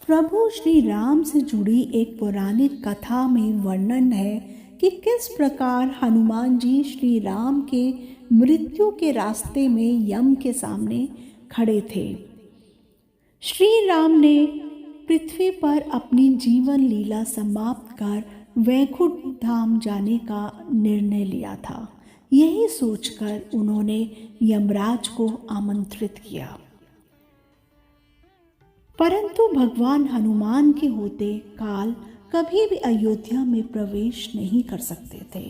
प्रभु श्री राम से जुड़ी एक पौराणिक कथा में वर्णन है कि किस प्रकार हनुमान जी श्री राम के मृत्यु के रास्ते में यम के सामने खड़े थे। श्री राम ने पृथ्वी पर अपनी जीवन लीला समाप्त कर वैकुंठ धाम जाने का निर्णय लिया था। यही सोचकर उन्होंने यमराज को आमंत्रित किया, परंतु भगवान हनुमान के होते काल कभी भी अयोध्या में प्रवेश नहीं कर सकते थे।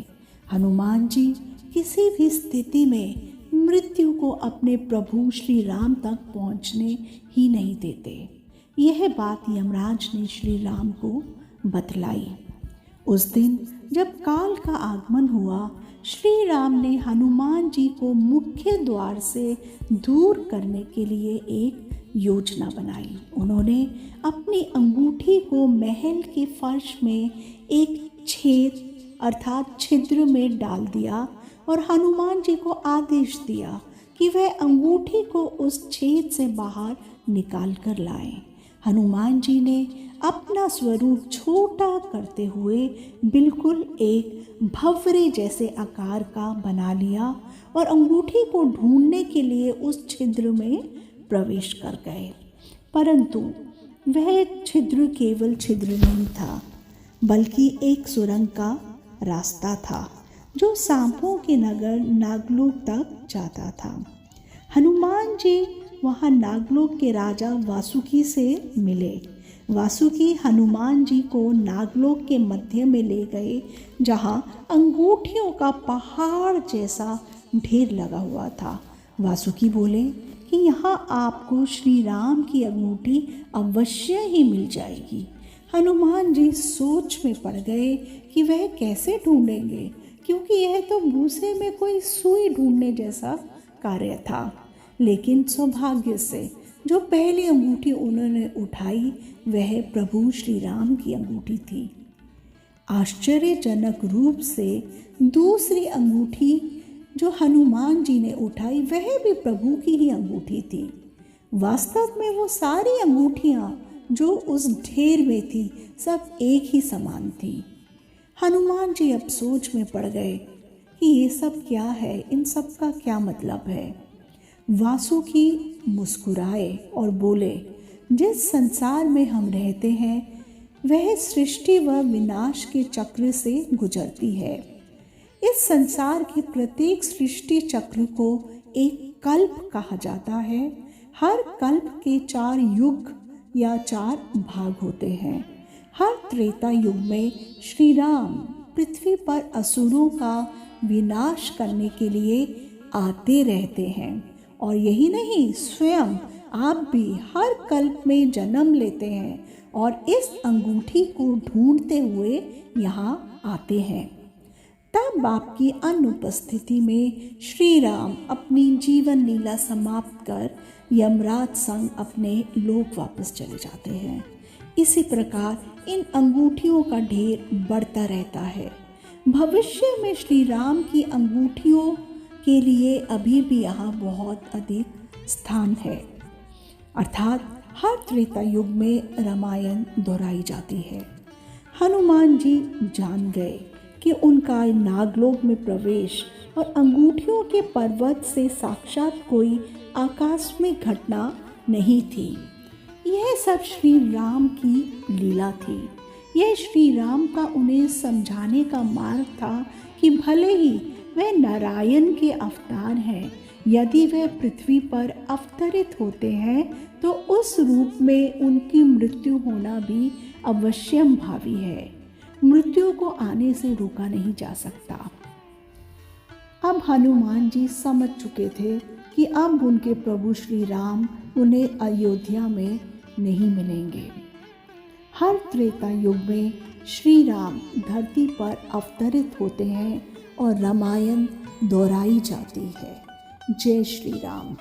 हनुमान जी किसी भी स्थिति में मृत्यु को अपने प्रभु श्री राम तक पहुंचने ही नहीं देते। यह बात यमराज ने श्री राम को बतलाई। उस दिन जब काल का आगमन हुआ, श्री राम ने हनुमान जी को मुख्य द्वार से दूर करने के लिए एक योजना बनाई। उन्होंने अपनी अंगूठी को महल के फर्श में एक छेद अर्थात छिद्र में डाल दिया और हनुमान जी को आदेश दिया कि वह अंगूठी को उस छेद से बाहर निकाल कर लाएं। हनुमान जी ने अपना स्वरूप छोटा करते हुए बिल्कुल एक भंवरे जैसे आकार का बना लिया और अंगूठी को ढूंढने के लिए उस छिद्र में प्रवेश कर गए। परंतु वह छिद्र केवल छिद्र नहीं था, बल्कि एक सुरंग का रास्ता था जो सांपों के नगर नागलोक तक जाता था। हनुमान जी वहां नागलोक के राजा वासुकी से मिले। वासुकी हनुमान जी को नागलोक के मध्य में ले गए, जहां अंगूठियों का पहाड़ जैसा ढेर लगा हुआ था। वासुकी बोले कि यहाँ आपको श्री राम की अंगूठी अवश्य ही मिल जाएगी। हनुमान जी सोच में पड़ गए कि वह कैसे ढूंढेंगे, क्योंकि यह तो भूसे में कोई सुई ढूंढने जैसा कार्य था। लेकिन सौभाग्य से जो पहली अंगूठी उन्होंने उठाई वह प्रभु श्री राम की अंगूठी थी। आश्चर्यजनक रूप से दूसरी अंगूठी जो हनुमान जी ने उठाई वह भी प्रभु की ही अंगूठी थी। वास्तव में वो सारी अंगूठियां जो उस ढेर में थी सब एक ही समान थी। हनुमान जी अब सोच में पड़ गए कि ये सब क्या है, इन सब का क्या मतलब है। वासुकी मुस्कुराए और बोले, जिस संसार में हम रहते हैं वह सृष्टि व विनाश के चक्र से गुजरती है। इस संसार के प्रत्येक सृष्टि चक्र को एक कल्प कहा जाता है। हर कल्प के 4 युग या 4 भाग होते हैं। हर त्रेता युग में श्री राम पृथ्वी पर असुरों का विनाश करने के लिए आते रहते हैं। और यही नहीं, स्वयं आप भी हर कल्प में जन्म लेते हैं और इस अंगूठी को ढूंढते हुए यहाँ आते हैं। तब आपकी अनुपस्थिति में श्री राम अपनी जीवन लीला समाप्त कर यमराज संग अपने लोक वापस चले जाते हैं। इसी प्रकार इन अंगूठियों का ढेर बढ़ता रहता है। भविष्य में श्री राम की अंगूठियों के लिए अभी भी यहाँ बहुत अधिक स्थान है। अर्थात हर त्रेता युग में रामायण दोहराई जाती है। हनुमान जी जान गए कि उनका नागलोक में प्रवेश और अंगूठियों के पर्वत से साक्षात कोई आकस्मिक घटना नहीं थी। यह सब श्री राम की लीला थी। यह श्री राम का उन्हें समझाने का मार्ग था कि भले ही वह नारायण के अवतार हैं, यदि वह पृथ्वी पर अवतरित होते हैं तो उस रूप में उनकी मृत्यु होना भी अवश्यंभावी है। मृत्यु को आने से रोका नहीं जा सकता। अब हनुमान जी समझ चुके थे कि अब उनके प्रभु श्री राम उन्हें अयोध्या में नहीं मिलेंगे। हर त्रेता युग में श्री राम धरती पर अवतरित होते हैं और रामायण दोहराई जाती है। जय श्री राम।